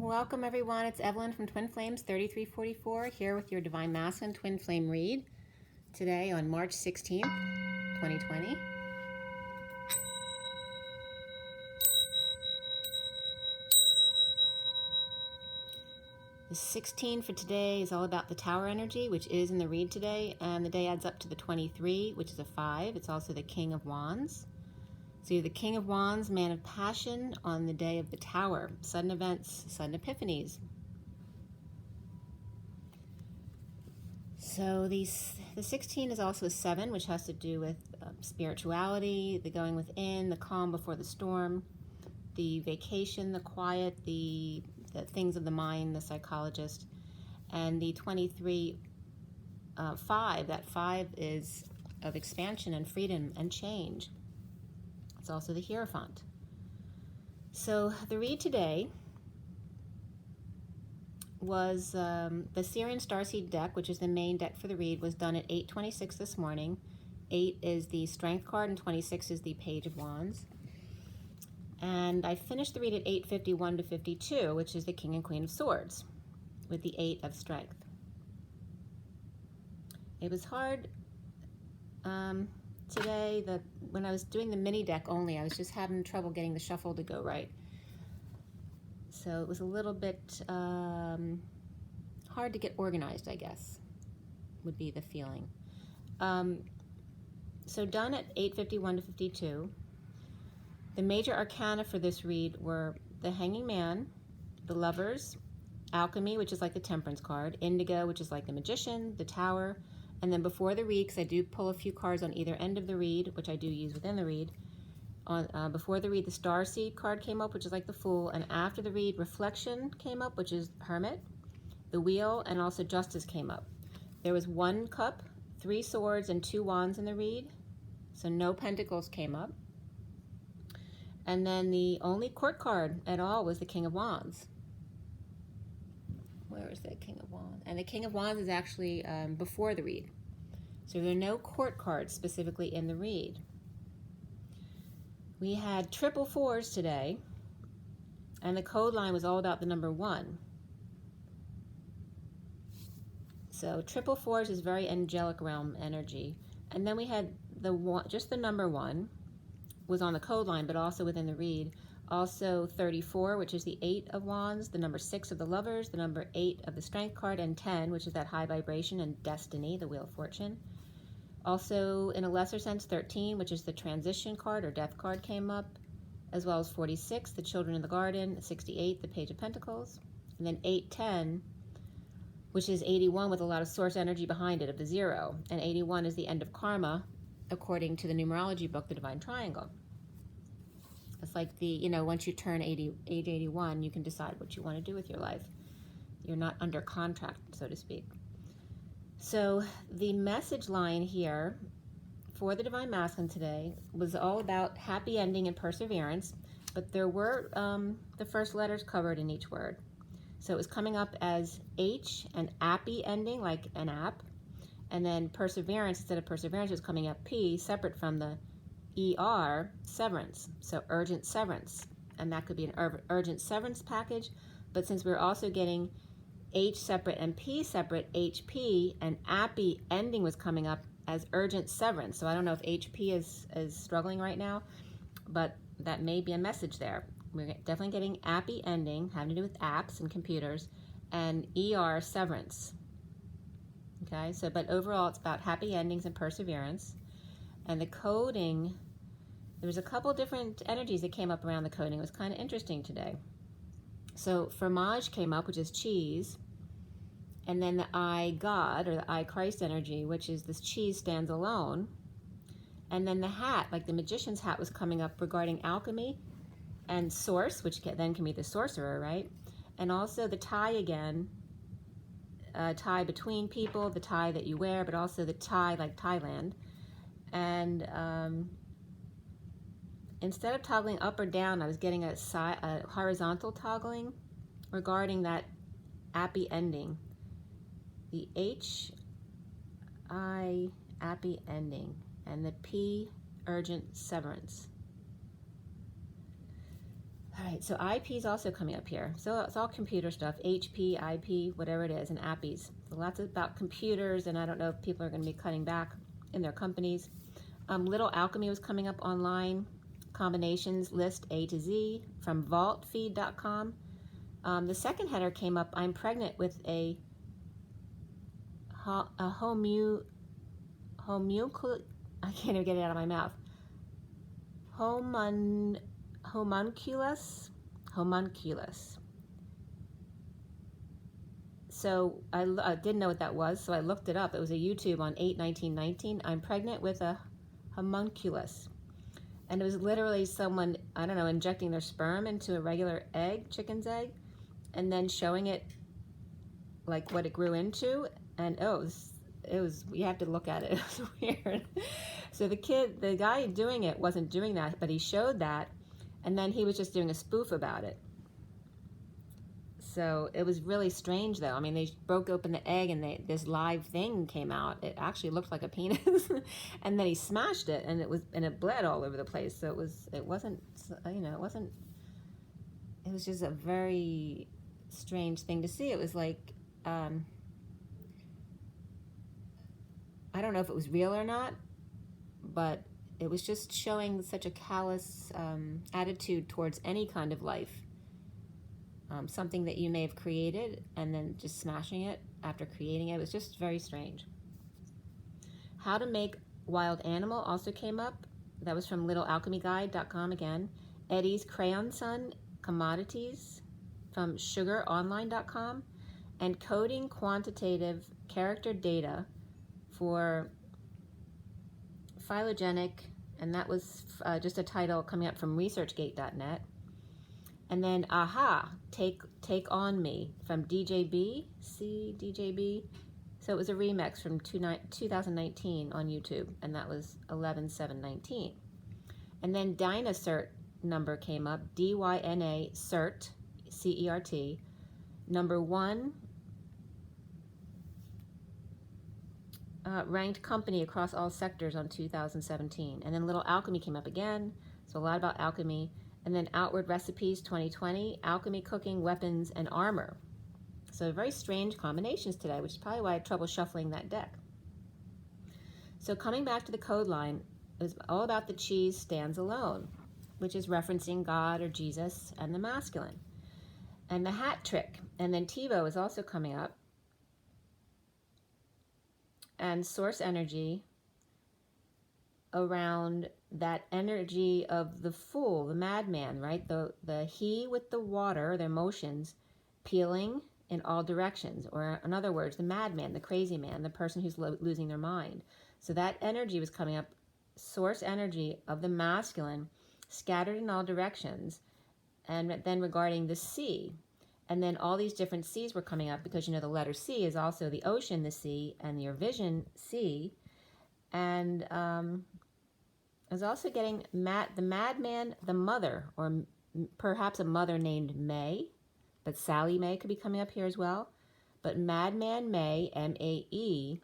Welcome everyone, it's Evelyn from Twin Flames 3344 here with your Divine Masculine Twin Flame read today on March 16th, 2020. The 16 for today is all about the Tower energy, which is in the read today, and the day adds up to the 23, which is a 5. It's also the King of Wands. So you're the King of Wands, man of passion, on the day of the Tower. Sudden events, sudden epiphanies. So the 16 is also a 7, which has to do with spirituality, the going within, the calm before the storm, the vacation, the quiet, the things of the mind, the psychologist. And the 23, 5, that 5 is of expansion and freedom and change. It's also the Hierophant. So the read today was the SIRIAN Starseed deck, which is the main deck for the read, was done at 8:26 this morning. 8 is the Strength card and 26 is the Page of Wands. And I finished the read at 8:51 to 52, which is the King and Queen of Swords, with the 8 of Strength. It was hard today, when I was doing the mini deck only, I was just having trouble getting the shuffle to go right. So it was a little bit hard to get organized, I guess, would be the feeling. So done at 8:51 to 52. The major arcana for this read were the Hanging Man, the Lovers, Alchemy, which is like the Temperance card, Indigo, which is like the Magician, the Tower, and then before the read, because I do pull a few cards on either end of the read, which I do use within the read, before the read, the Starseed card came up, which is like the Fool, and after the read, Reflection came up, which is Hermit, the Wheel, and also Justice came up. There was 1 cup, 3 swords, and 2 wands in the read, so no pentacles came up. And then the only court card at all was the King of Wands. Where is the King of Wands? And the King of Wands is actually before the read. So there are no court cards specifically in the read. We had triple 4s today, and the code line was all about the number 1. So triple 4s is very angelic realm energy. And then we had just the number 1 was on the code line, but also within the read. Also 34, which is the 8 of Wands, the number 6 of the Lovers, the number 8 of the Strength card, and 10, which is that high vibration and destiny, the Wheel of Fortune. Also, in a lesser sense, 13, which is the Transition card or Death card, came up, as well as 46, the Children in the Garden, 68, the Page of Pentacles, and then 810, which is 81 with a lot of source energy behind it of the 0, and 81 is the end of karma, according to the numerology book, The Divine Triangle. It's like once you turn age 81, you can decide what you want to do with your life. You're not under contract, so to speak. So the message line here for the Divine Masculine today was all about happy ending and perseverance, but there were the first letters covered in each word. So it was coming up as H, an appy ending, like an app, and then perseverance, instead of perseverance, was coming up P, separate from the ER, severance, so urgent severance. And that could be an urgent severance package, but since we're also getting H separate and P separate, HP and appy ending was coming up as urgent severance. So I don't know if HP is struggling right now, but that may be a message there. We're definitely getting appy ending, having to do with apps and computers, and ER severance. Okay, so but overall it's about happy endings and perseverance. And the coding, there was a couple different energies that came up around the coding. It was kind of interesting today. So fromage came up, which is cheese, and then the I God, or the I Christ energy, which is this cheese stands alone. And then the hat, like the magician's hat, was coming up regarding alchemy and source, which then can be the sorcerer, right? And also the tie again, tie between people, the tie that you wear, but also the tie like Thailand. And instead of toggling up or down, I was getting a horizontal toggling regarding that appy ending. The H-I appy ending and the P urgent severance. All right, so IP is also coming up here. So it's all computer stuff, HP, IP, whatever it is, and appies. So lots about computers, and I don't know if people are going to be cutting back in their companies. Little Alchemy was coming up online. Combinations list A to Z from vaultfeed.com. The second header came up, I'm pregnant with a homuncul, I can't even get it out of my mouth. Homunculus. So I didn't know what that was, so I looked it up. It was a YouTube on 8/19/19. I'm pregnant with a homunculus. And it was literally someone, I don't know, injecting their sperm into a regular egg, chicken's egg, and then showing it like what it grew into. And it was, you have to look at it. It was weird. So the guy doing it wasn't doing that, but he showed that, and then he was just doing a spoof about it. So it was really strange, though. I mean, they broke open the egg, and this live thing came out. It actually looked like a penis, and then he smashed it, and it bled all over the place. So it wasn't, you know, it was just a very strange thing to see. It was like, I don't know if it was real or not, but it was just showing such a callous attitude towards any kind of life. Something that you may have created and then just smashing it after creating it. It was just very strange. How to make wild animal also came up. That was from littlealchemyguide.com again. Eddie's Crayon Sun commodities from sugaronline.com. And coding quantitative character data for phylogenetic, and that was just a title coming up from researchgate.net. And then Aha, Take On Me from DJB. So it was a remix from 2019 on YouTube, and that was 11/7/19. And then Dynacert number came up, DYNA CERT, CERT, number 1, ranked company across all sectors on 2017. And then Little Alchemy came up again, so a lot about alchemy. And then Outward Recipes 2020, Alchemy, Cooking, Weapons, and Armor. So very strange combinations today, which is probably why I had trouble shuffling that deck. So coming back to the code line, it was all about the cheese stands alone, which is referencing God or Jesus and the masculine. And the hat trick, and then TiVo is also coming up. And source energy around that energy of the fool, the madman, right? The he with the water, the emotions, peeling in all directions. Or in other words, the madman, the crazy man, the person who's losing their mind. So that energy was coming up, source energy of the masculine, scattered in all directions. And then regarding the sea, and then all these different seas were coming up because, you know, the letter C is also the ocean, the sea, and your vision, sea. And I was also getting the madman, the mother, or perhaps a mother named May, but Sally May could be coming up here as well. But Madman May, M-A-E,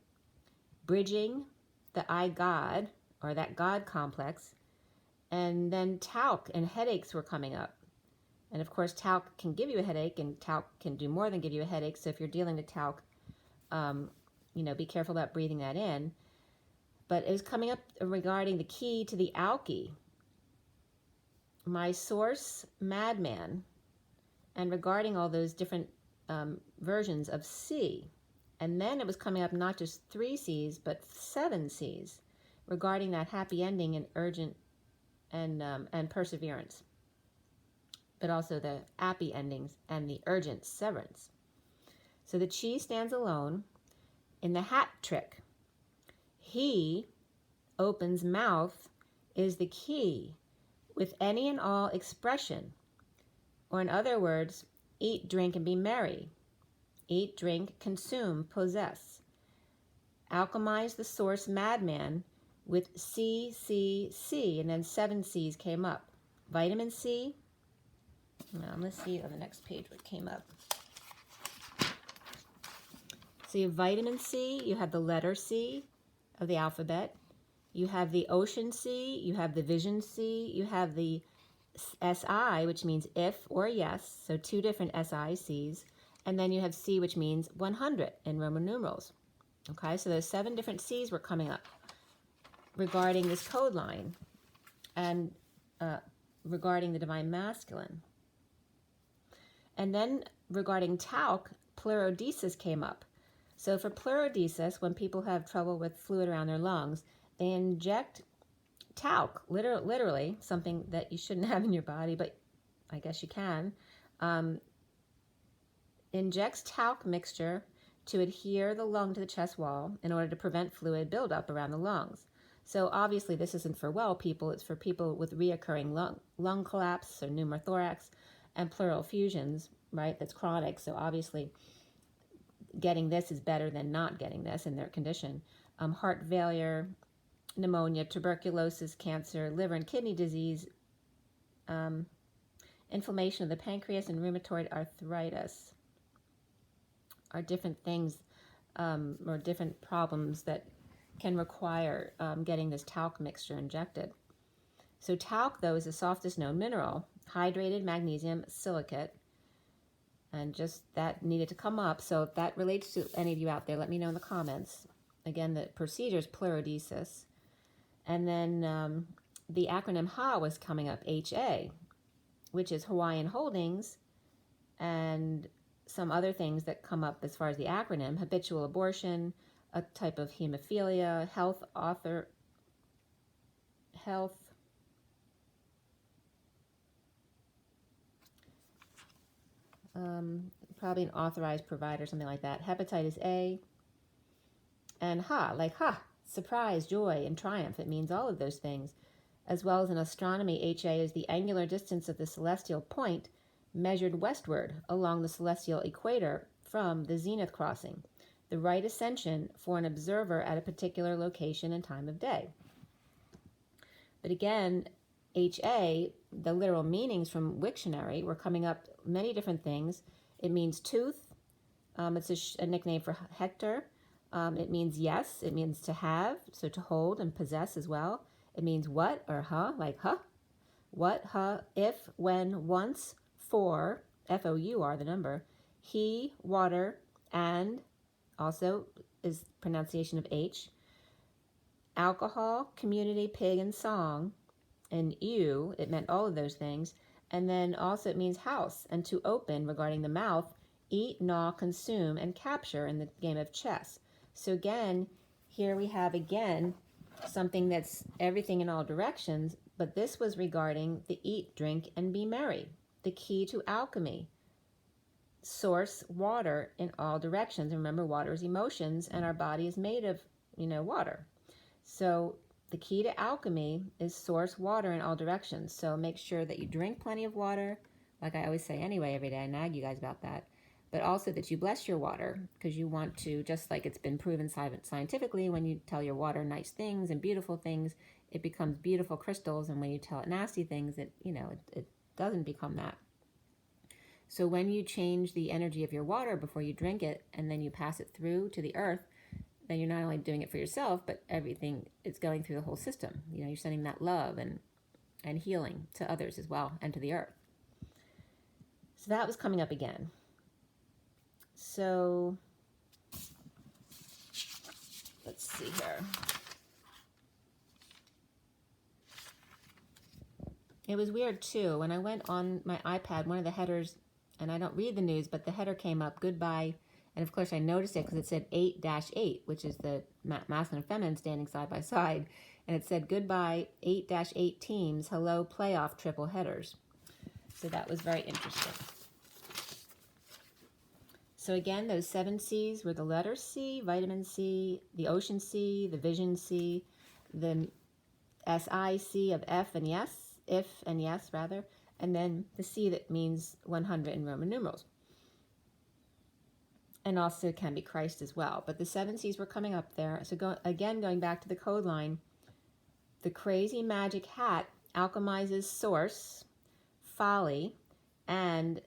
bridging the I God, or that God complex. And then talc and headaches were coming up. And of course, talc can give you a headache, and talc can do more than give you a headache. So if you're dealing with talc, you know, be careful about breathing that in. But it was coming up regarding the key to the alky. My source, madman, and regarding all those different versions of C. And then it was coming up not just 3 C's, but 7 C's, regarding that happy ending and urgent and perseverance. But also the happy endings and the urgent severance. So the chi stands alone in the hat trick. He opens mouth is the key with any and all expression. Or in other words, eat, drink, and be merry. Eat, drink, consume, possess. Alchemize the source madman with C, C, C, and then 7 C's came up. Vitamin C. Let's see on the next page what came up. So you have vitamin C, you have the letter C of the alphabet, you have the ocean C, you have the vision C, you have the SI, which means if or yes, so 2 different SICs, and then you have C, which means 100 in Roman numerals. Okay, so those 7 different C's were coming up regarding this code line and regarding the Divine Masculine. And then regarding talc, pleurodesis came up. So for pleurodesis, when people have trouble with fluid around their lungs, they inject talc, literally something that you shouldn't have in your body, but I guess you can, injects talc mixture to adhere the lung to the chest wall in order to prevent fluid buildup around the lungs. So obviously this isn't for well people, it's for people with reoccurring lung collapse, so pneumothorax, and pleural effusions, right, that's chronic. So obviously getting this is better than not getting this in their condition. Heart failure, pneumonia, tuberculosis, cancer, liver and kidney disease, inflammation of the pancreas, and rheumatoid arthritis are different things or different problems that can require getting this talc mixture injected. So talc, though, is the softest known mineral, hydrated magnesium silicate, and just that needed to come up. So if that relates to any of you out there, let me know in the comments. Again, the procedure is pleurodesis. And then the acronym HA was coming up, HA, which is Hawaiian Holdings, and some other things that come up as far as the acronym: habitual abortion, a type of hemophilia, probably an authorized provider, something like that, hepatitis A, and Ha, like Ha, surprise, joy, and triumph. It means all of those things. As well as in astronomy, HA is the angular distance of the celestial point measured westward along the celestial equator from the zenith crossing, the right ascension for an observer at a particular location and time of day. But again, HA, the literal meanings from Wiktionary were coming up many different things. It means tooth. It's a nickname for Hector. It means yes. It means to have, so to hold and possess as well. It means what or huh, like huh. What, huh, if, when, once, for, F-O-U-R, the number, he, water, and also is pronunciation of H, alcohol, community, pig, and song, and you, it meant all of those things. And then also it means house and to open regarding the mouth, eat, gnaw, consume, and capture in the game of chess. So again, here we have again something that's everything in all directions, but this was regarding the eat, drink, and be merry, the key to alchemy. Source water in all directions. Remember, water is emotions, and our body is made of, water. So the key to alchemy is source water in all directions. So make sure that you drink plenty of water, like I always say anyway every day. I nag you guys about that. But also that you bless your water, because you want to, just like it's been proven scientifically, when you tell your water nice things and beautiful things, it becomes beautiful crystals. And when you tell it nasty things, it doesn't become that. So when you change the energy of your water before you drink it, and then you pass it through to the earth, then you're not only doing it for yourself, but everything, it's going through the whole system. You're sending that love and healing to others as well, and to the earth. So that was coming up again. So let's see here. It was weird too. When I went on my iPad, one of the headers, and I don't read the news, but the header came up, goodbye. And of course I noticed it because it said 8-8, which is the masculine and feminine standing side by side. And it said goodbye 8-8 teams, hello playoff triple headers. So that was very interesting. So again, those 7 C's were the letter C, vitamin C, the ocean C, the vision C, the SIC of F and yes, if and yes rather, and then the C that means 100 in Roman numerals. And also can be Christ as well. But the 7 C's were coming up there. So going back to the code line, the crazy magic hat alchemizes source, folly, and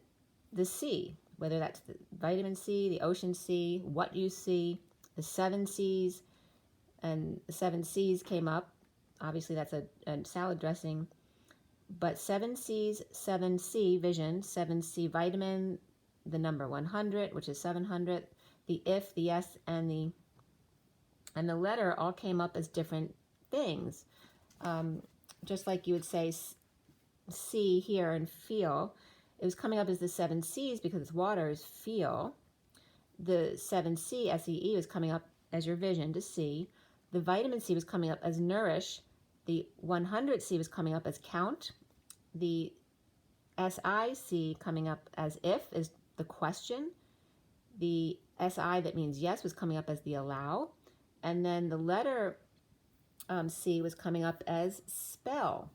the C, whether that's the vitamin C, the ocean C, what you see, the 7 C's, and the 7 C's came up. Obviously that's a salad dressing, But 7C's 7C vision, 7C vitamin, the number 100, which is 700, the if, the yes, and the letter all came up as different things. Just like you would say see here and feel, it was coming up as the 7C's because it's water is feel. The 7C, SEE, was coming up as your vision to see. The vitamin C was coming up as nourish. The 100C was coming up as count. The SIC coming up as if is the question. The SI that means yes was coming up as the allow. And then the letter C was coming up as spell.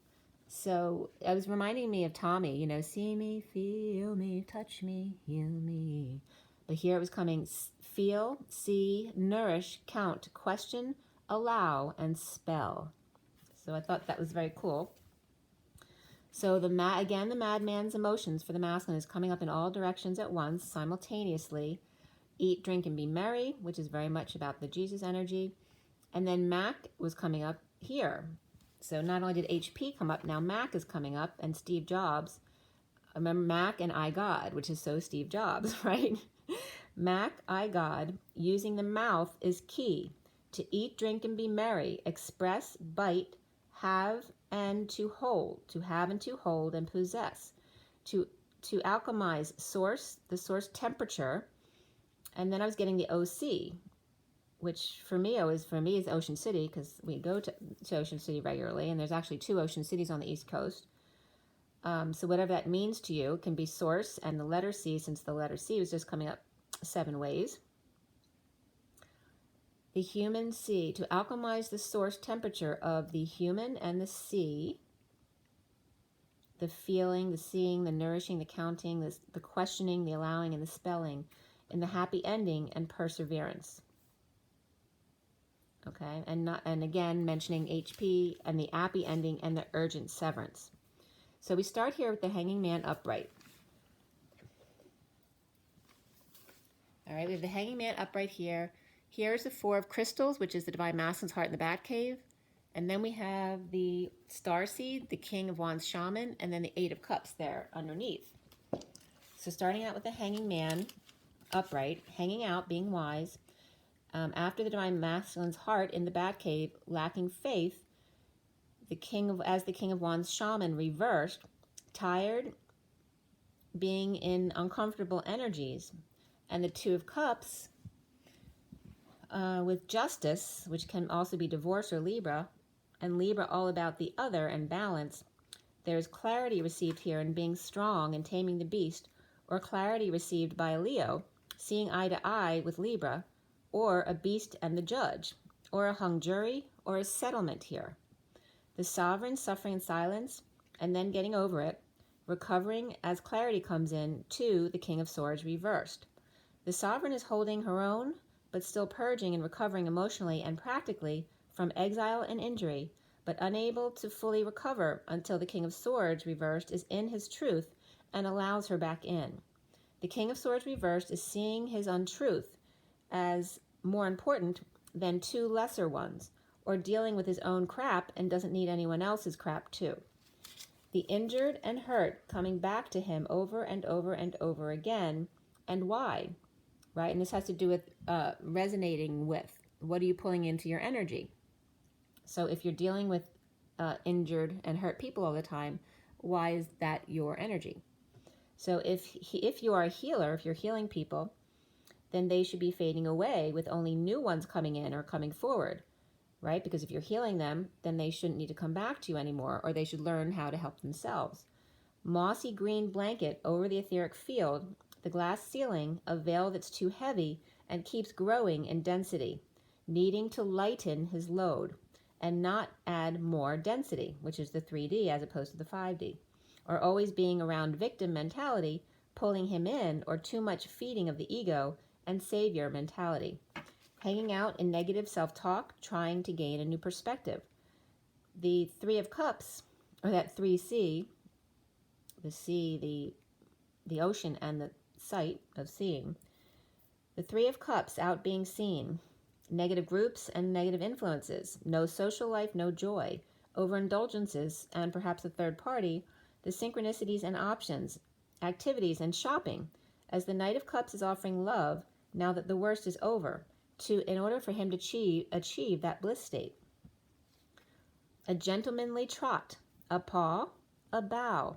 So it was reminding me of Tommy, you know, see me, feel me, touch me, heal me. But here it was coming feel, see, nourish, count, question, allow, and spell. So I thought that was very cool. So again, the madman's emotions for the masculine is coming up in all directions at once, simultaneously. Eat, drink, and be merry, which is very much about the Jesus energy. And then Mac was coming up here. So not only did HP come up, now Mac is coming up, and Steve Jobs. Remember Mac and I God, which is so Steve Jobs, right? Mac, I God, using the mouth is key. To eat, drink, and be merry, express, bite, have, and to hold. To have and to hold and possess. To alchemize source, the source temperature. And then I was getting the OC, which for me is Ocean City, because we go to Ocean City regularly, and there's actually 2 Ocean Cities on the East Coast. So whatever that means to you can be source, and the letter C, since the letter C was just coming up 7 ways. The human C, to alchemize the source temperature of the human and the C, the feeling, the seeing, the nourishing, the counting, the questioning, the allowing, and the spelling, in the happy ending and perseverance. Okay, and again mentioning HP and the happy ending and the urgent severance. So we start here with the Hanging Man upright. All right, we have the Hanging Man upright here. Here's the 4 of crystals, which is the Divine Masculine's heart in the Batcave. And then we have the Starseed, the King of Wands Shaman, and then the 8 of Cups there underneath. So starting out with the Hanging Man upright, hanging out, being wise. After the Divine Masculine's heart in the Batcave, lacking faith, as the King of Wands Shaman reversed, tired, being in uncomfortable energies. And the 2 of Cups with justice, which can also be divorce or Libra, and Libra all about the other and balance. There's clarity received here in being strong and taming the beast, or clarity received by a Leo, seeing eye to eye with Libra, or a beast and the judge, or a hung jury, or a settlement here. The sovereign suffering in silence, and then getting over it, recovering as clarity comes in to the King of Swords reversed. The sovereign is holding her own, but still purging and recovering emotionally and practically from exile and injury, but unable to fully recover until the King of Swords reversed is in his truth and allows her back in. The King of Swords reversed is seeing his untruth as more important than 2 lesser ones, or dealing with his own crap and doesn't need anyone else's crap too. The injured and hurt coming back to him over and over and over again, and why, right? And this has to do with resonating with, what are you pulling into your energy? So if you're dealing with injured and hurt people all the time, why is that your energy? So if you are a healer, if you're healing people, then they should be fading away with only new ones coming in or coming forward, right? Because if you're healing them, then they shouldn't need to come back to you anymore, or they should learn how to help themselves. Mossy green blanket over the etheric field, the glass ceiling, a veil that's too heavy and keeps growing in density, needing to lighten his load and not add more density, which is the 3D as opposed to the 5D, or always being around victim mentality, pulling him in, or too much feeding of the ego and savior mentality. Hanging out in negative self-talk, trying to gain a new perspective. The 3 of Cups, or that 3C, the sea, the ocean, and the sight of seeing. The 3 of Cups, out being seen. Negative groups and negative influences. No social life, no joy. overindulgences, and perhaps a third party, the synchronicities and options, activities, and shopping, as the Knight of Cups is offering love now that the worst is over, in order for him to achieve that bliss state. A gentlemanly trot, a paw, a bow,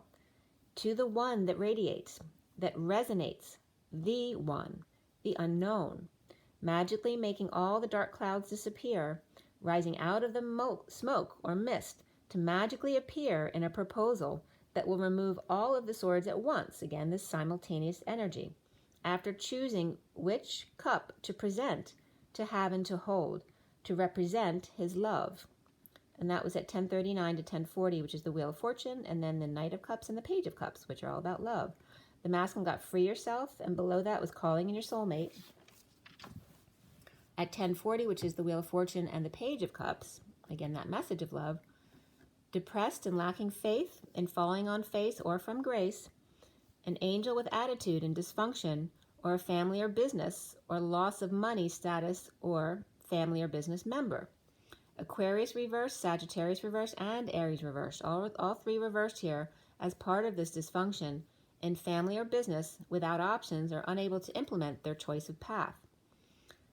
to the one that radiates, that resonates, the one, the unknown, magically making all the dark clouds disappear, rising out of the smoke or mist to magically appear in a proposal that will remove all of the swords at once, again, this simultaneous energy, after choosing which cup to present, to have and to hold, to represent his love. And that was at 10:39 to 10:40, which is the Wheel of Fortune, and then the Knight of Cups and the Page of Cups, which are all about love. The masculine got Free Yourself, and below that was Calling in Your Soulmate. At 10:40, which is the Wheel of Fortune and the Page of Cups, again, that message of love. Depressed and lacking faith in falling on face or from grace, an angel with attitude and dysfunction, or a family or business, or loss of money, status, or family or business member. Aquarius reversed, Sagittarius reversed, and Aries reversed. All three reversed here as part of this dysfunction in family or business without options or unable to implement their choice of path.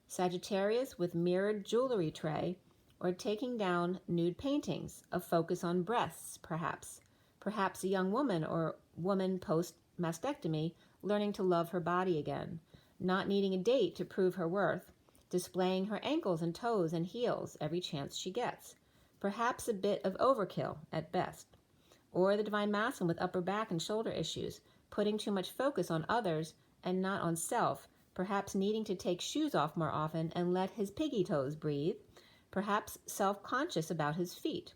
Sagittarius with mirrored jewelry tray, or taking down nude paintings, a focus on breasts, perhaps. Perhaps a young woman or woman post-mastectomy learning to love her body again, not needing a date to prove her worth, displaying her ankles and toes and heels every chance she gets. Perhaps a bit of overkill at best. Or the Divine Masculine with upper back and shoulder issues, putting too much focus on others and not on self, perhaps needing to take shoes off more often and let his piggy toes breathe, perhaps self-conscious about his feet.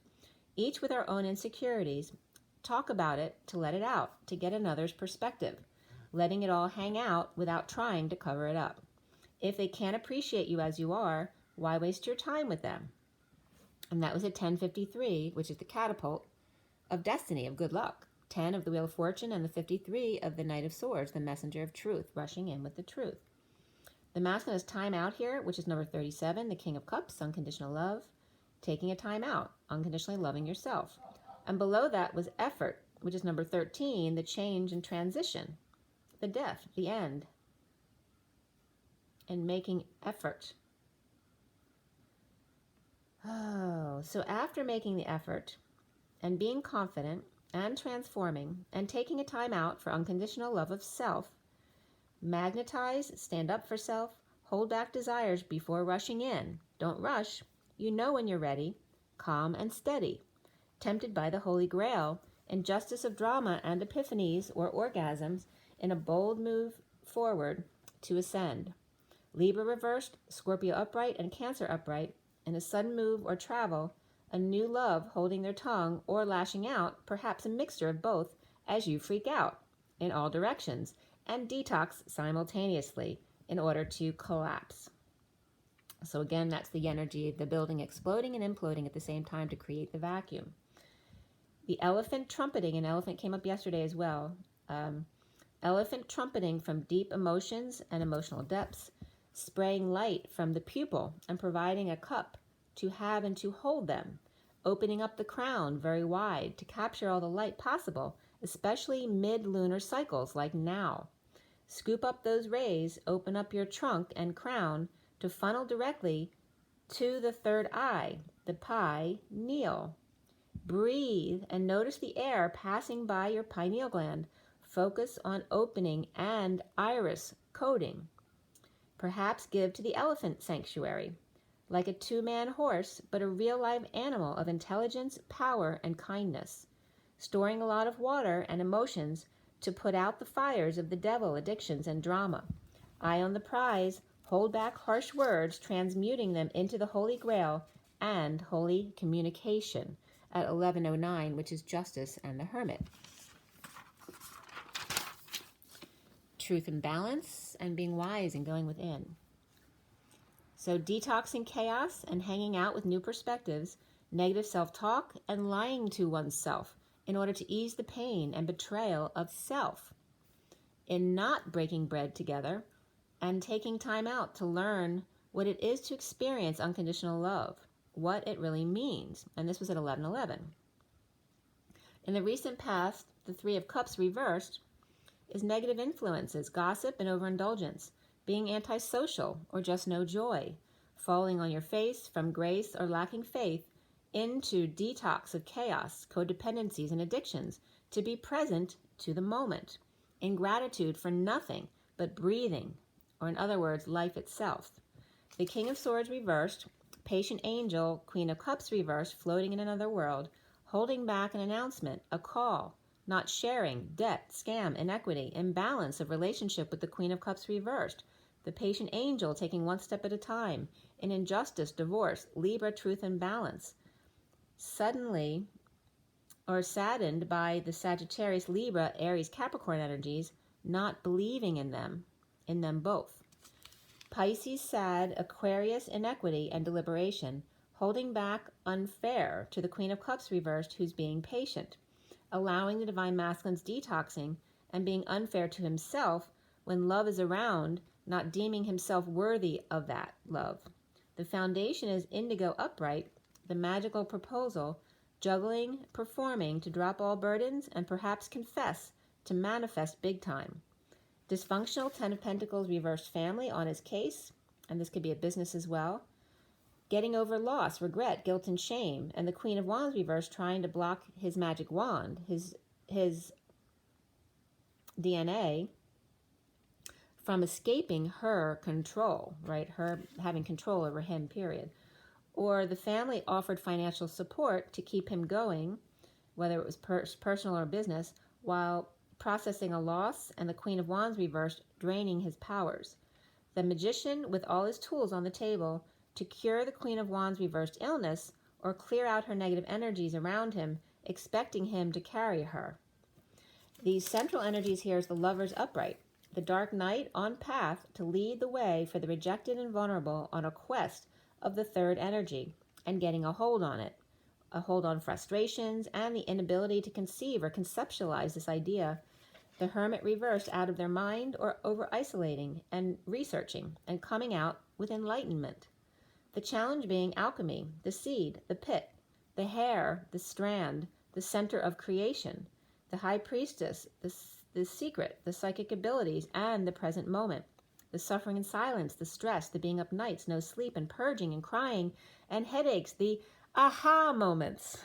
Each with our own insecurities. Talk about it to let it out, to get another's perspective, letting it all hang out without trying to cover it up. If they can't appreciate you as you are, why waste your time with them? And that was at 10:53, which is the catapult of destiny, of good luck. 10 of the Wheel of Fortune and the 53 of the Knight of Swords, the messenger of truth, rushing in with the truth. The masculine has time out here, which is number 37, the King of Cups, unconditional love, taking a time out, unconditionally loving yourself. And below that was effort, which is number 13, the change and transition, the death, the end, and making effort. Oh, so after making the effort and being confident and transforming and taking a time out for unconditional love of self, magnetize, stand up for self, hold back desires before rushing in. Don't rush. You know when you're ready. Calm and steady. Tempted by the Holy Grail, in justice of drama and epiphanies or orgasms, in a bold move forward to ascend. Libra reversed, Scorpio upright, and Cancer upright, in a sudden move or travel, a new love holding their tongue or lashing out, perhaps a mixture of both, as you freak out in all directions, and detox simultaneously in order to collapse. So again, that's the energy of the building exploding and imploding at the same time to create the vacuum. The elephant trumpeting, an elephant came up yesterday as well. Elephant trumpeting from deep emotions and emotional depths, spraying light from the pupil and providing a cup to have and to hold them, opening up the crown very wide to capture all the light possible, especially mid-lunar cycles like now. Scoop up those rays, open up your trunk and crown to funnel directly to the third eye, the pineal. Breathe and notice the air passing by your pineal gland. Focus on opening and iris coating. Perhaps give to the elephant sanctuary, like a two-man horse, but a real live animal of intelligence, power, and kindness, storing a lot of water and emotions to put out the fires of the devil, addictions, and drama. Eye on the prize, hold back harsh words, transmuting them into the Holy Grail and holy communication at 11:09, which is Justice and the Hermit. Truth and balance, and being wise and going within. So detoxing chaos and hanging out with new perspectives, negative self-talk, and lying to oneself in order to ease the pain and betrayal of self. In not breaking bread together and taking time out to learn what it is to experience unconditional love. what it really means. And this was at 11:11. In the recent past, the Three of Cups reversed is negative influences, gossip and overindulgence, being antisocial or just no joy, falling on your face from grace or lacking faith into detox of chaos, codependencies, and addictions, to be present to the moment, in gratitude for nothing but breathing, or in other words, life itself. The King of Swords reversed, patient angel, Queen of Cups reversed, floating in another world, holding back an announcement, a call, not sharing, debt, scam, inequity, imbalance of relationship with the Queen of Cups reversed, the patient angel taking one step at a time, in injustice, divorce, Libra, truth and balance, suddenly or saddened by the Sagittarius, Libra, Aries, Capricorn energies, not believing in them both. Pisces, sad, Aquarius, inequity and deliberation, holding back, unfair to the Queen of Cups reversed, who's being patient, allowing the divine masculine's detoxing and being unfair to himself when love is around, not deeming himself worthy of that love. The foundation is indigo upright, the magical proposal, juggling, performing to drop all burdens and perhaps confess to manifest big time. Dysfunctional 10 of Pentacles reversed family on his case, and this could be a business as well. Getting over loss, regret, guilt, and shame, and the Queen of Wands reversed trying to block his magic wand, his DNA, from escaping her control, right? Her having control over him, period. Or the family offered financial support to keep him going, whether it was personal or business, while processing a loss, and the Queen of Wands reversed, draining his powers. The Magician with all his tools on the table to cure the Queen of Wands reversed illness or clear out her negative energies around him, expecting him to carry her. These central energies here is the Lovers upright, the Dark Knight on path to lead the way for the rejected and vulnerable on a quest of the third energy and getting a hold on it, a hold on frustrations and the inability to conceive or conceptualize this idea. The Hermit reversed out of their mind or over-isolating and researching and coming out with enlightenment. The challenge being alchemy, the seed, the pit, the hair, the strand, the center of creation, the High Priestess, the secret, the psychic abilities, and the present moment. The suffering and silence, the stress, the being up nights, no sleep, and purging and crying and headaches, the aha moments,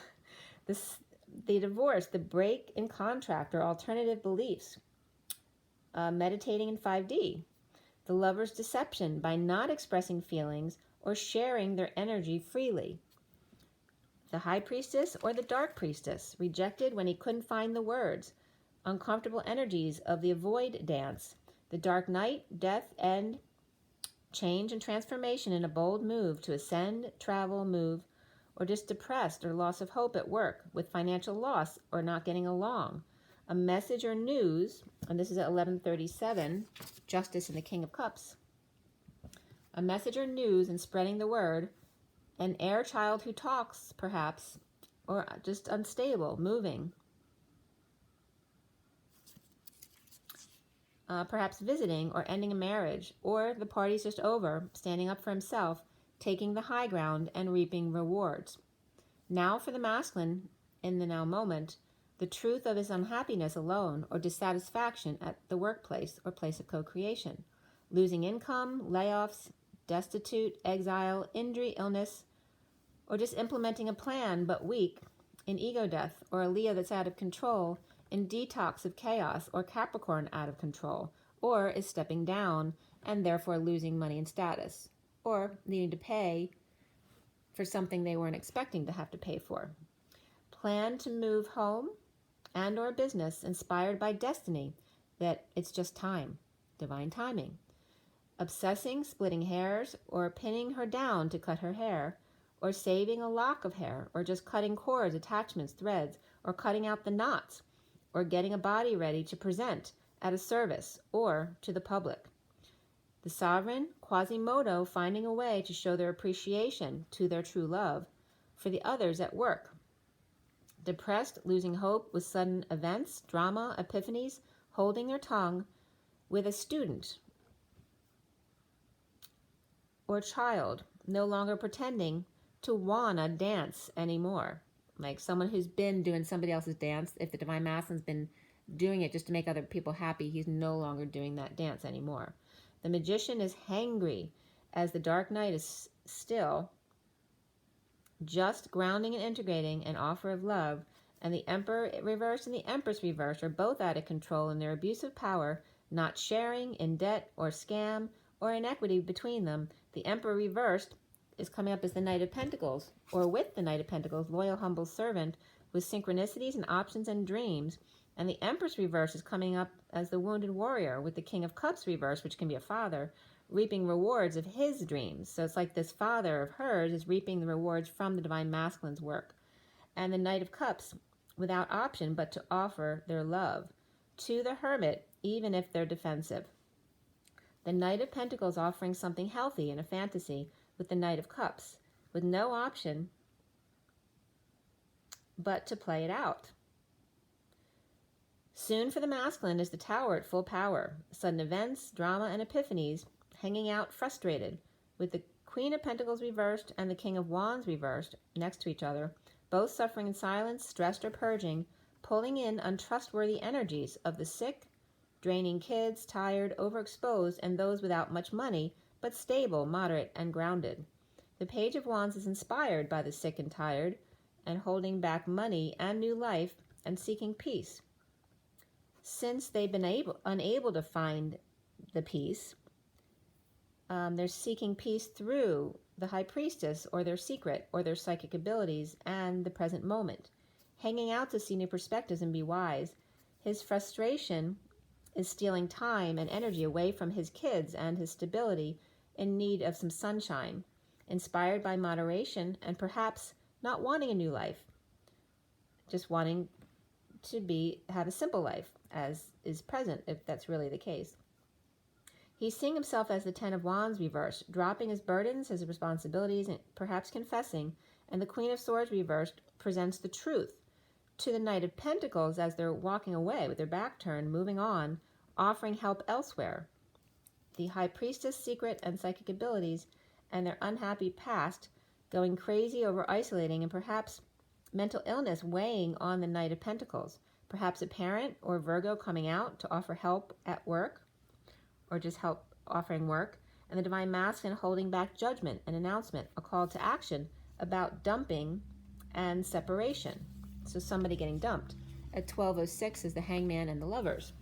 the divorce, the break in contract or alternative beliefs, meditating in 5D, the lover's deception by not expressing feelings or sharing their energy freely, the High Priestess or the Dark Priestess, rejected when he couldn't find the words, uncomfortable energies of the avoid dance, the Dark Knight, death, end, change and transformation in a bold move to ascend, travel, move, or just depressed or loss of hope at work with financial loss or not getting along. A message or news, and this is at 11:37, Justice and the King of Cups. A message or news and spreading the word, an heir child who talks, perhaps, or just unstable, moving. Perhaps visiting or ending a marriage, or the party's just over, standing up for himself, taking the high ground and reaping rewards. Now for the masculine, in the now moment, the truth of his unhappiness alone or dissatisfaction at the workplace or place of co-creation, losing income, layoffs, destitute, exile, injury, illness, or just implementing a plan but weak, in ego death, or a Leo that's out of control, in detox of chaos, or Capricorn out of control, or is stepping down and therefore losing money and status, or needing to pay for something they weren't expecting to have to pay for. Plan to move home and or business inspired by destiny, that it's just time, divine timing. Obsessing, splitting hairs, or pinning her down to cut her hair, or saving a lock of hair, or just cutting cords, attachments, threads, or cutting out the knots, or getting a body ready to present at a service or to the public. The Sovereign, Quasimodo, finding a way to show their appreciation to their true love for the others at work. Depressed, losing hope with sudden events, drama, epiphanies, holding their tongue with a student or child, no longer pretending to wanna dance anymore. Like someone who's been doing somebody else's dance, if the Divine Masculine's been doing it just to make other people happy, he's no longer doing that dance anymore. The Magician is hangry, as the dark night is still, just grounding and integrating an offer of love, and the Emperor reversed and the Empress reversed are both out of control in their abuse of power, not sharing, in debt or scam or inequity between them. The Emperor reversed is coming up as the Knight of Pentacles, or with the Knight of Pentacles, loyal, humble servant, with synchronicities and options and dreams. And the Empress reverse is coming up as the wounded warrior, with the King of Cups reverse, which can be a father, reaping rewards of his dreams. So it's like this father of hers is reaping the rewards from the Divine Masculine's work. And the Knight of Cups, without option but to offer their love to the Hermit, even if they're defensive. The Knight of Pentacles offering something healthy in a fantasy with the Knight of Cups, with no option but to play it out. Soon for the masculine is the Tower at full power, sudden events, drama, and epiphanies, hanging out frustrated, with the Queen of Pentacles reversed and the King of Wands reversed next to each other, both suffering in silence, stressed or purging, pulling in untrustworthy energies of the sick, draining kids, tired, overexposed, and those without much money, but stable, moderate, and grounded. The Page of Wands is inspired by the sick and tired, and holding back money and new life, and seeking peace. Since they've been unable to find the peace, they're seeking peace through the High Priestess, or their secret, or their psychic abilities, and the present moment, hanging out to see new perspectives and be wise. His frustration is stealing time and energy away from his kids and his stability, in need of some sunshine, inspired by moderation, and perhaps not wanting a new life, just wanting to have a simple life, as is present, if that's really the case. He's seeing himself as the Ten of Wands reversed, dropping his burdens, his responsibilities, and perhaps confessing, and the Queen of Swords reversed presents the truth to the Knight of Pentacles as they're walking away with their back turned, moving on, offering help elsewhere. The High Priestess' secret and psychic abilities and their unhappy past, going crazy over isolating, and perhaps mental illness weighing on the Knight of Pentacles. Perhaps a parent or Virgo coming out to offer help at work, or just help offering work, and the Divine Masculine holding back judgment, an announcement, a call to action about dumping and separation. So somebody getting dumped. At 12:06 is the Hangman and the Lovers.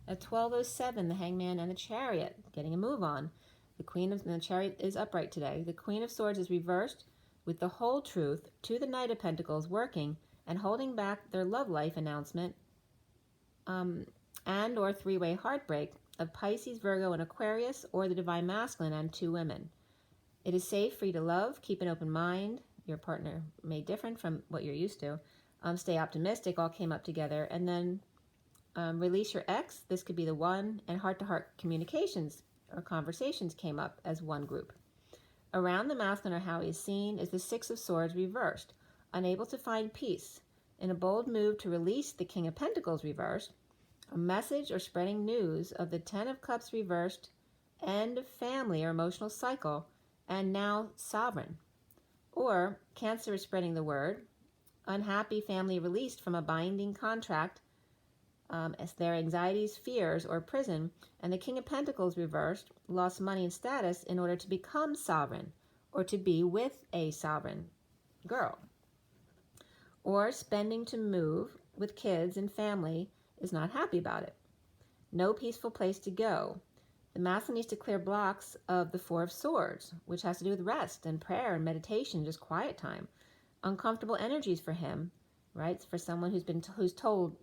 At 12:07, the Hangman and the Chariot, getting a move on. The Queen of the Chariot is upright today. The Queen of Swords is reversed, with the whole truth to the Knight of Pentacles working and holding back their love life announcement, and or three-way heartbreak of Pisces, Virgo, and Aquarius, or the Divine Masculine and two women. It is safe, free to love, keep an open mind. Your partner may differ from what you're used to. Stay optimistic, all came up together. And then release your ex, this could be the one, and heart-to-heart communications or conversations came up as one group. Around the masculine, or how he is seen, is the Six of Swords reversed, unable to find peace. In a bold move to release the King of Pentacles reversed, a message or spreading news of the Ten of Cups reversed, end of family or emotional cycle, and now sovereign. Or Cancer is spreading the word, unhappy family released from a binding contract, as their anxieties, fears, or prison, and the King of Pentacles reversed, lost money and status in order to become sovereign, or to be with a sovereign girl. Or spending to move with kids and family, is not happy about it. No peaceful place to go. The masculine needs to clear blocks of the Four of Swords, which has to do with rest and prayer and meditation, just quiet time. Uncomfortable energies for him, right? For someone who's told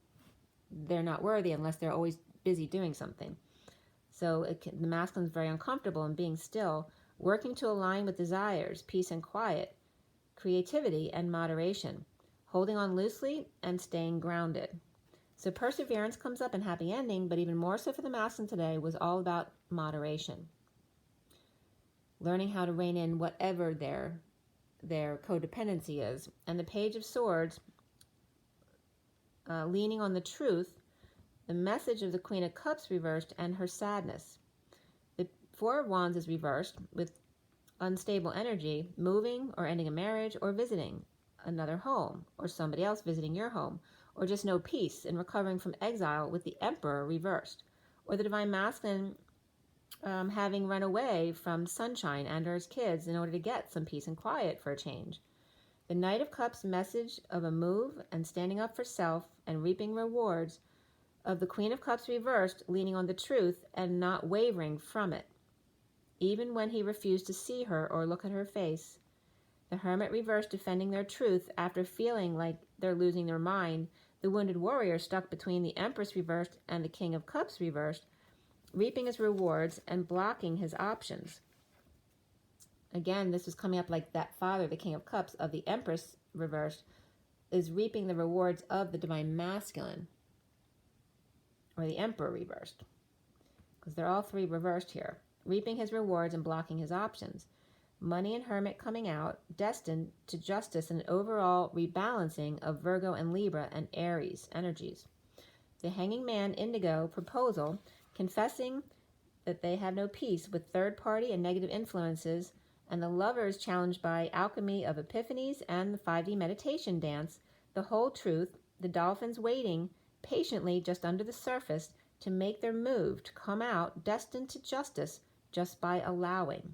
they're not worthy unless they're always busy doing something. So the masculine is very uncomfortable in being still, working to align with desires, peace and quiet, creativity and moderation, holding on loosely and staying grounded. So perseverance comes up in happy ending, but even more so for the masculine today was all about moderation. Learning how to rein in whatever their codependency is. And the Page of Swords, leaning on the truth, the message of the Queen of Cups reversed, and her sadness. The Four of Wands is reversed, with unstable energy, moving or ending a marriage or visiting another home, or somebody else visiting your home, or just no peace and recovering from exile with the Emperor reversed, or the Divine Masculine having run away from sunshine and or his kids in order to get some peace and quiet for a change. The Knight of Cups message of a move and standing up for self and reaping rewards of the Queen of Cups reversed, leaning on the truth and not wavering from it, even when he refused to see her or look at her face. The Hermit reversed, defending their truth after feeling like they're losing their mind. The Wounded Warrior stuck between the Empress reversed and the King of Cups reversed, reaping his rewards and blocking his options. Again, this was coming up like that father, the King of Cups, of the Empress reversed, is reaping the rewards of the Divine Masculine, or the Emperor reversed, because they're all three reversed here, reaping his rewards and blocking his options. Money and Hermit coming out, destined to justice and an overall rebalancing of Virgo and Libra and Aries energies. The Hanging Man, Indigo proposal, confessing that they have no peace with third party and negative influences, and the Lovers challenged by alchemy of epiphanies and the 5D meditation dance, the whole truth, the Dolphins waiting patiently just under the surface to make their move, to come out destined to justice just by allowing.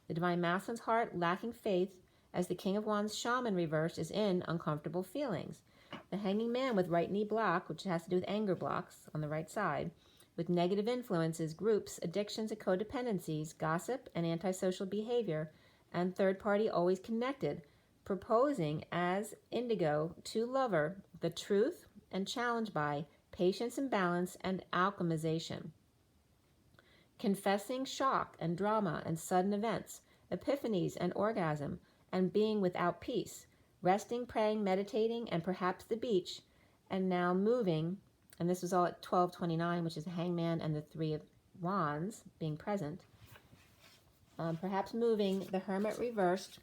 The Divine Masculine's heart lacking faith as the King of Wands shaman reversed is in uncomfortable feelings. The Hanging Man with right knee block, which has to do with anger blocks on the right side, with negative influences, groups, addictions and codependencies, gossip and antisocial behavior, and third party always connected, proposing as Indigo to Lover the truth and challenged by patience and balance and alchemization. Confessing shock and drama and sudden events, epiphanies and orgasm, and being without peace, resting, praying, meditating, and perhaps the beach, and now moving, and this was all at 12:29, which is the Hangman and the Three of Wands being present, perhaps moving, the Hermit reversed,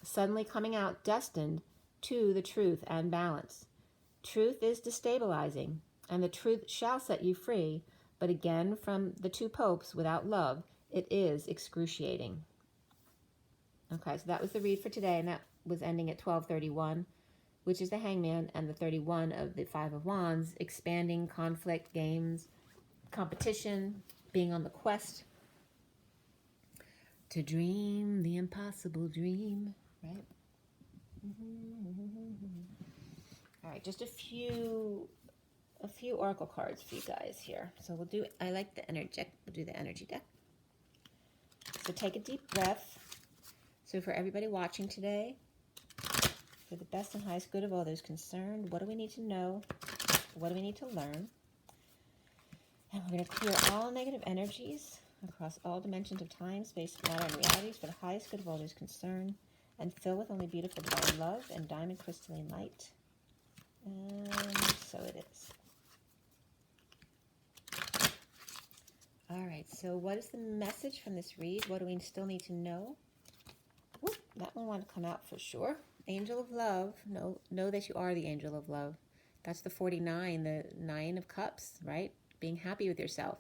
suddenly coming out destined to the truth and balance. Truth is destabilizing, and the truth shall set you free, but again, from the two popes, without love, it is excruciating. Okay, so that was the read for today, and that was ending at 12:31, which is the Hangman, and the 31 of the Five of Wands, expanding, conflict, games, competition, being on the quest to dream the impossible dream, right? All right, just a few oracle cards for you guys here. So we'll do, I like the energy deck, we'll do the energy deck. So take a deep breath. So for everybody watching today, for the best and highest good of all those concerned, what do we need to know? What do we need to learn? And we're going to clear all negative energies across all dimensions of time, space, matter, and realities for the highest good of all those concerned, and fill with only beautiful divine love and diamond crystalline light. And so it is. All right, so what is the message from this read? What do we still need to know? Whoop, that one wanted to come out for sure. Angel of Love. Know that you are the Angel of Love. That's the 49, the 9 of Cups, right? Being happy with yourself.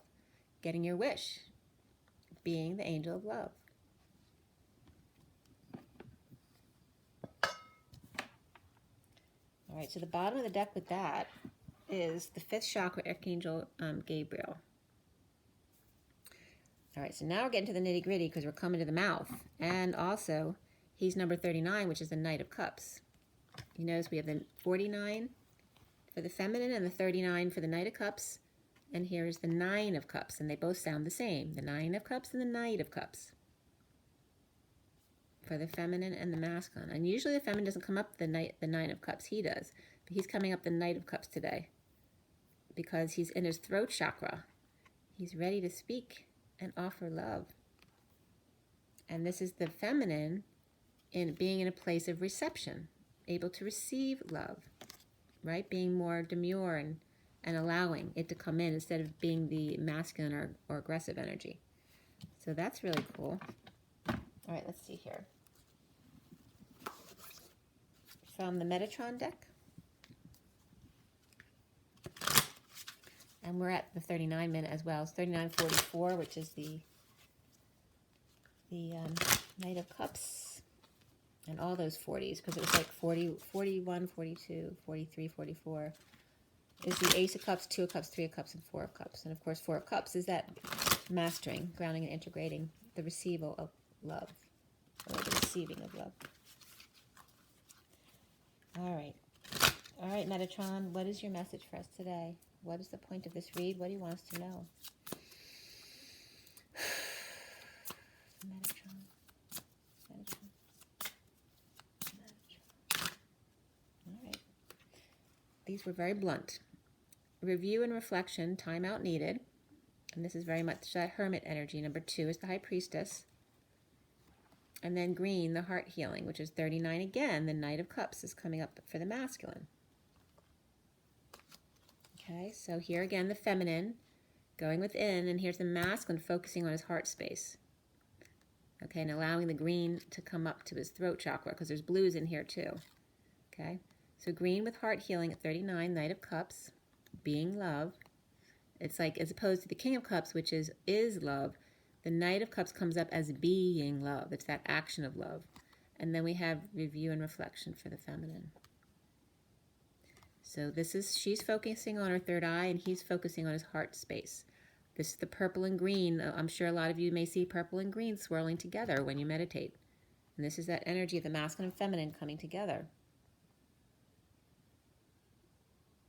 Getting your wish. Being the Angel of Love. All right, so the bottom of the deck with that is the 5th chakra, Archangel Gabriel. All right, so now we're getting to the nitty-gritty because we're coming to the mouth. And also, he's number 39, which is the Knight of Cups. You notice we have the 49 for the feminine and the 39 for the Knight of Cups. And here's the 9 of Cups, and they both sound the same. The 9 of Cups and the Knight of Cups for the feminine and the masculine. And usually the feminine doesn't come up the 9 of Cups. He does. But he's coming up the Knight of Cups today because he's in his throat chakra. He's ready to speak and offer love. And this is the feminine in being in a place of reception, able to receive love, right? Being more demure and allowing it to come in instead of being the masculine or aggressive energy. So that's really cool. All right, let's see here. From the Metatron deck. And we're at the 39 minute as well. It's 39:44, which is the the Knight of Cups and all those 40s, because it was like 40, 41, 42, 43, 44. Is the Ace of Cups, Two of Cups, Three of Cups, and Four of Cups. And of course, Four of Cups is that mastering, grounding, and integrating the receival of love, or the receiving of love. All right. All right, Metatron, what is your message for us today? What is the point of this read? What do you want us to know? Metatron. Metatron. Metatron. All right. These were very blunt. Review and reflection, time out needed. And this is very much that hermit energy. Number 2 is the High Priestess. And then green, the heart healing, which is 39 again. The Knight of Cups is coming up for the masculine. Okay, so here again, the feminine going within, and here's the masculine focusing on his heart space. Okay, and allowing the green to come up to his throat chakra, because there's blues in here too. Okay, so green with heart healing at 39, Knight of Cups, being love. It's like, as opposed to the King of Cups, which is love, the Knight of Cups comes up as being love. It's that action of love. And then we have review and reflection for the feminine. So this is, she's focusing on her third eye, and he's focusing on his heart space. This is the purple and green. I'm sure a lot of you may see purple and green swirling together when you meditate. And this is that energy of the masculine and feminine coming together.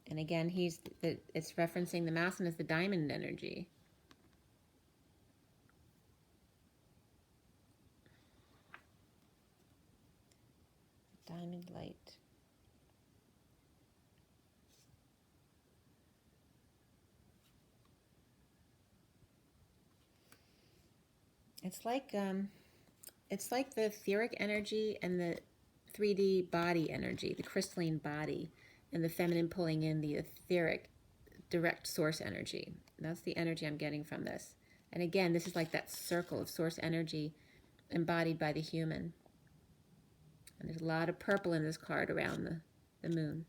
And again, it's referencing the masculine as the diamond energy. Diamond light. It's like the etheric energy and the 3D body energy, the crystalline body, and the feminine pulling in the etheric direct source energy. That's the energy I'm getting from this. And again, this is like that circle of source energy embodied by the human. And there's a lot of purple in this card around the moon.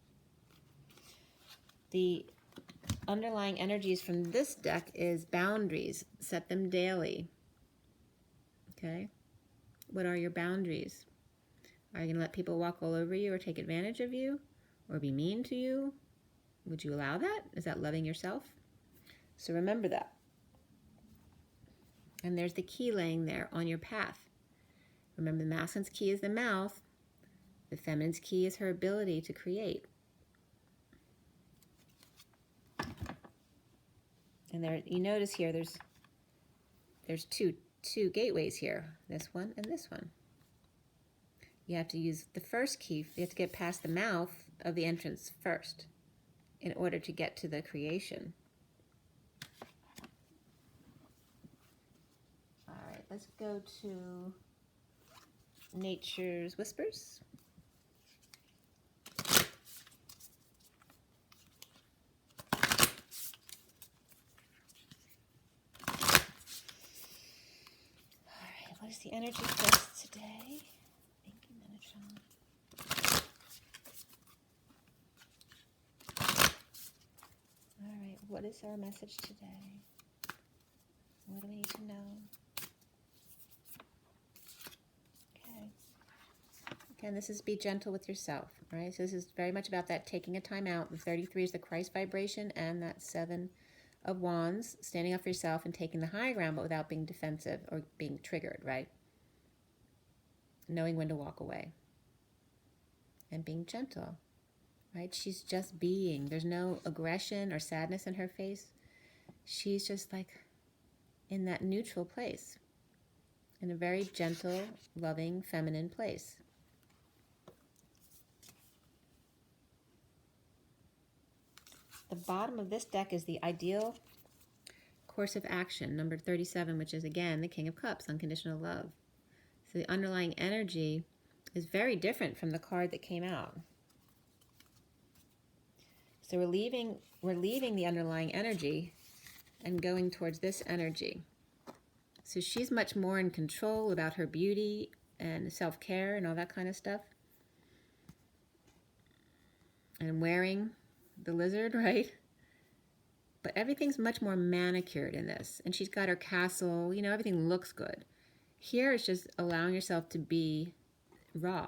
The underlying energies from this deck is boundaries. Set them daily. Okay? What are your boundaries? Are you going to let people walk all over you or take advantage of you or be mean to you? Would you allow that? Is that loving yourself? So remember that. And there's the key laying there on your path. Remember, the masculine's key is the mouth. The feminine's key is her ability to create. And there, you notice here, there's two gateways here. This one and this one. You have to use the first key. You have to get past the mouth of the entrance first in order to get to the creation. All right, let's go to Nature's Whispers. What is the energy for us today? Thank you, Metatron. All right, what is our message today? What do we need to know? Okay. Again, this is be gentle with yourself, right? So this is very much about that taking a time out. The 33 is the Christ vibration, and that 7 of Wands, standing up for yourself and taking the high ground, but without being defensive or being triggered, right? Knowing when to walk away. And being gentle, right? She's just being. There's no aggression or sadness in her face. She's just like in that neutral place. In a very gentle, loving, feminine place. The bottom of this deck is the ideal course of action, number 37, which is, again, the King of Cups, unconditional love. So the underlying energy is very different from the card that came out. So we're leaving the underlying energy and going towards this energy. So she's much more in control about her beauty and self-care and all that kind of stuff. And wearing the lizard, right? But everything's much more manicured in this. And she's got her castle, you know, everything looks good. Here it's just allowing yourself to be raw,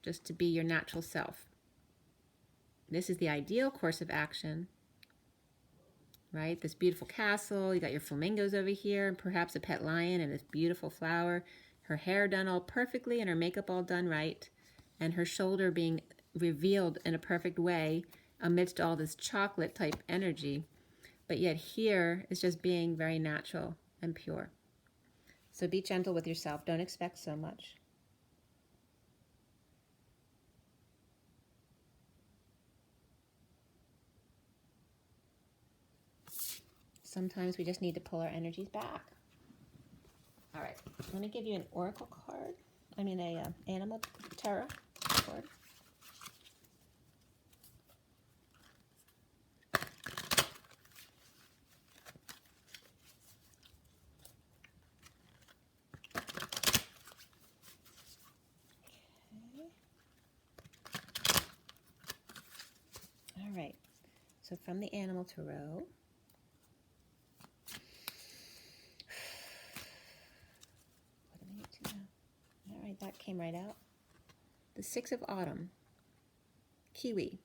just to be your natural self. This is the ideal course of action, right? This beautiful castle, you got your flamingos over here, and perhaps a pet lion and this beautiful flower, her hair done all perfectly and her makeup all done right, and her shoulder being revealed in a perfect way amidst all this chocolate type energy. But yet here is just being very natural and pure. So be gentle with yourself. Don't expect so much. Sometimes we just need to pull our energies back. All right, let me give you an oracle card. I mean a animal tarot card. All right, so from the animal tarot, all right, that came right out. The Six of Autumn, Kiwi.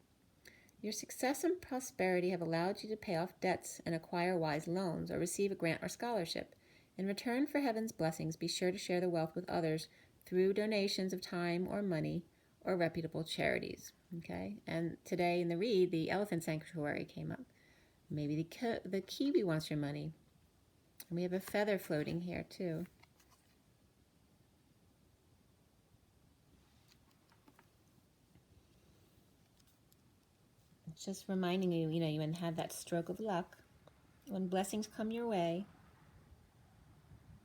Your success and prosperity have allowed you to pay off debts and acquire wise loans or receive a grant or scholarship. In return for heaven's blessings, be sure to share the wealth with others through donations of time or money or reputable charities. Okay, and today in the read, the elephant sanctuary came up. Maybe the kiwi wants your money. And we have a feather floating here too. It's just reminding you, you know, you have that stroke of luck. When blessings come your way,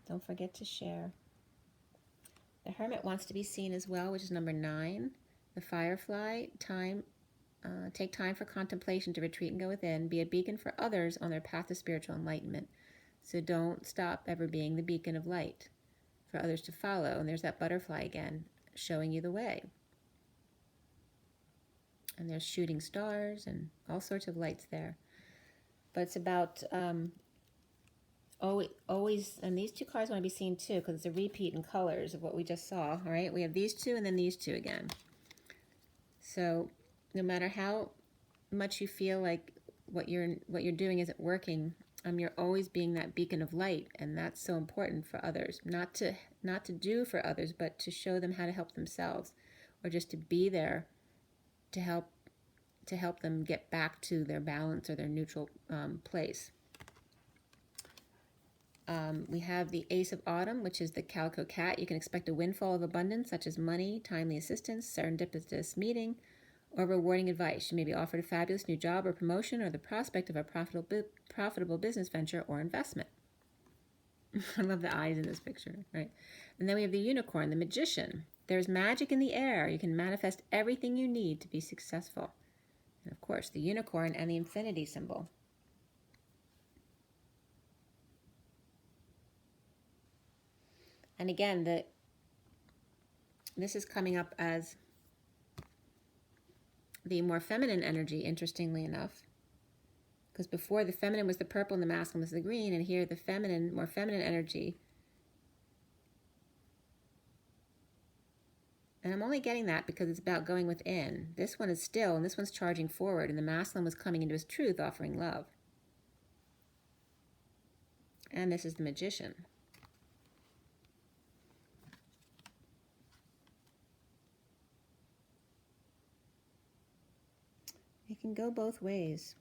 don't forget to share. The Hermit wants to be seen as well, which is number 9. The Firefly, take time for contemplation to retreat and go within. Be a beacon for others on their path to spiritual enlightenment. So don't stop ever being the beacon of light for others to follow. And there's that butterfly again, showing you the way. And there's shooting stars and all sorts of lights there. But it's about always, and these two cards want to be seen too, because it's a repeat in colors of what we just saw. All right, we have these two and then these two again. So no matter how much you feel like what you're doing isn't working, you're always being that beacon of light, and that's so important for others. Not to do for others, but to show them how to help themselves, or just to be there to help them get back to their balance or their neutral place. We have the Ace of Autumn, which is the calico cat. You can expect a windfall of abundance, such as money, timely assistance, serendipitous meeting, or rewarding advice. You may be offered a fabulous new job or promotion, or the prospect of a profitable business venture or investment. I love the eyes in this picture, right? And then we have the Unicorn, the Magician. There's magic in the air. You can manifest everything you need to be successful. And of course, the unicorn and the infinity symbol. And again, this is coming up as the more feminine energy, interestingly enough. Because before, the feminine was the purple and the masculine was the green, and here the feminine, more feminine energy. And I'm only getting that because it's about going within. This one is still, and this one's charging forward, and the masculine was coming into his truth, offering love. And this is the Magician. It can go both ways.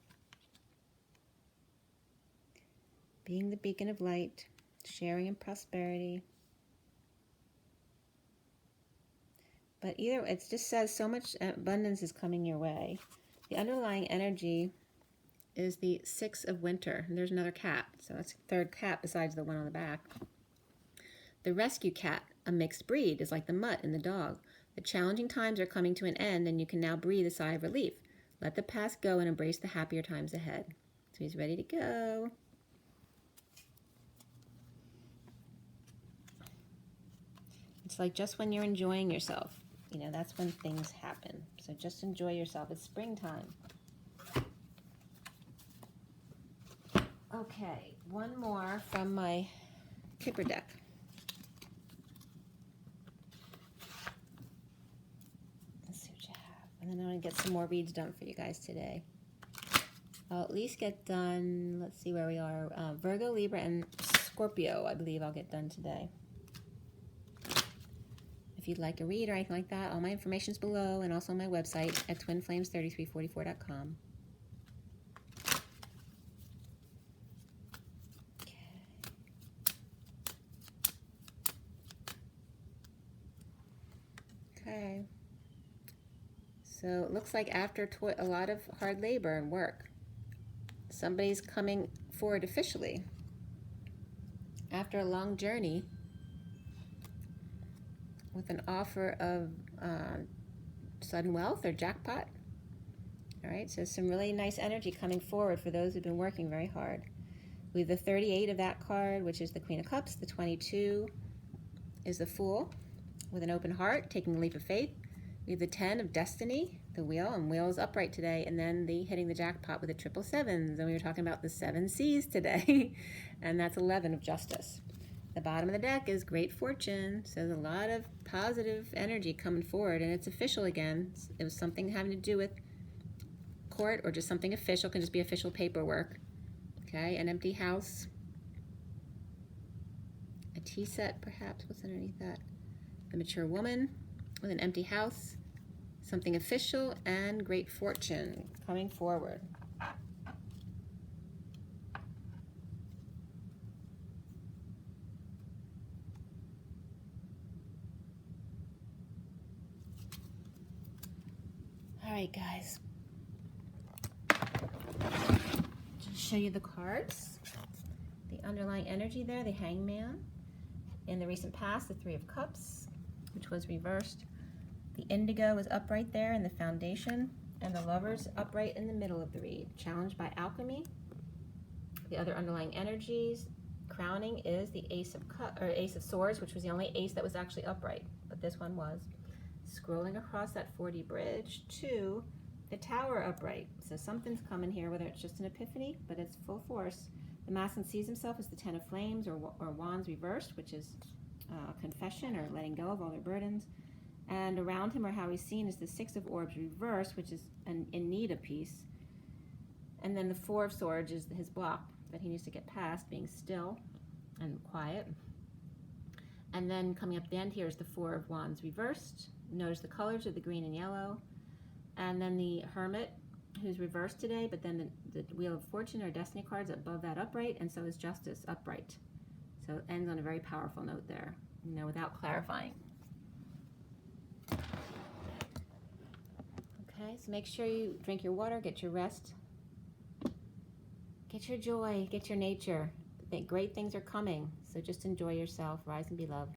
Being the beacon of light, sharing in prosperity. But either, it just says so much abundance is coming your way. The underlying energy is the Six of Winter. And there's another cat. So that's the third cat besides the one on the back. The rescue cat, a mixed breed, is like the mutt and the dog. The challenging times are coming to an end, and you can now breathe a sigh of relief. Let the past go and embrace the happier times ahead. So he's ready to go. It's like just when you're enjoying yourself, you know, that's when things happen. So just enjoy yourself. It's springtime. Okay, one more from my Kipper deck. And then I'm going to get some more reads done for you guys today. I'll at least get done, let's see where we are, Virgo, Libra, and Scorpio, I believe I'll get done today. If you'd like a read or anything like that, all my information's below and also on my website at twinflames3344.com. Okay. So it looks like after a lot of hard labor and work, somebody's coming forward officially. After a long journey, with an offer of sudden wealth or jackpot. All right, so some really nice energy coming forward for those who've been working very hard. We have the 38 of that card, which is the Queen of Cups. The 22 is the Fool, with an open heart, taking a leap of faith. We have the 10 of Destiny, the Wheel, and Wheel is upright today, and then the hitting the jackpot with the triple sevens, and we were talking about the 7 C's today, and that's 11 of Justice. The bottom of the deck is Great Fortune, so there's a lot of positive energy coming forward, and it's official again. It was something having to do with court or just something official, can just be official paperwork. Okay, an empty house, a tea set perhaps, what's underneath that? The mature woman with an empty house, something official, and great fortune coming forward. All right, guys. Just show you the cards. The underlying energy there, the Hangman. In the recent past, the 3 of Cups, which was reversed. The Indigo is upright there in the foundation, and the Lovers upright in the middle of the read. Challenged by alchemy. The other underlying energies, crowning is the Ace of Swords, which was the only ace that was actually upright, but this one was. Scrolling across that 4D bridge to the Tower upright. So something's coming here, whether it's just an epiphany, but it's full force. The masculine sees himself as the 10 of Flames or Wands reversed, which is confession or letting go of all their burdens. And around him, or how he's seen, is the 6 of Orbs reversed, which is in need of peace. And then the 4 of Swords is his block that he needs to get past, being still and quiet. And then coming up at the end here is the 4 of Wands reversed. Notice the colors of the green and yellow. And then the Hermit, who's reversed today, but then the Wheel of Fortune or Destiny cards above that upright, and so is Justice upright. So it ends on a very powerful note there, you know, without clarifying. Okay, so make sure you drink your water, get your rest, get your joy, get your nature. Great things are coming, so just enjoy yourself, rise and be loved.